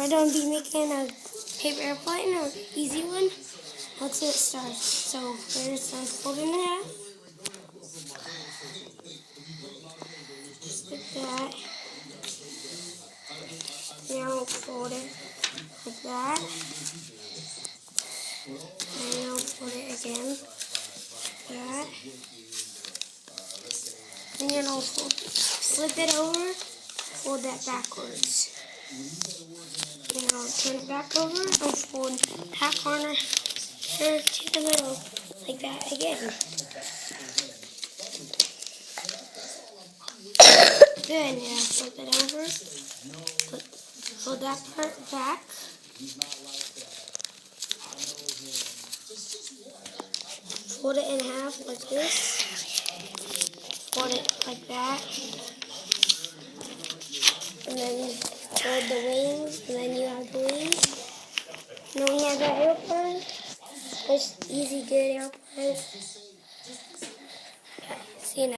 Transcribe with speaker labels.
Speaker 1: we're going to be making a paper airplane, an easy one. Let's get started. So first I'm folding it out. Just like that. Now fold it like that. And now fold it again. Like that. And then I'll flip it over, fold that backwards. And I'll turn it back over and fold that corner to the middle, like that again. Good, now flip it over, fold that part back. Fold it in half like this. Fold it like that. And then fold the wings, and then you have the wings. And then we have the airplane. It's easy, good airplane. See you next.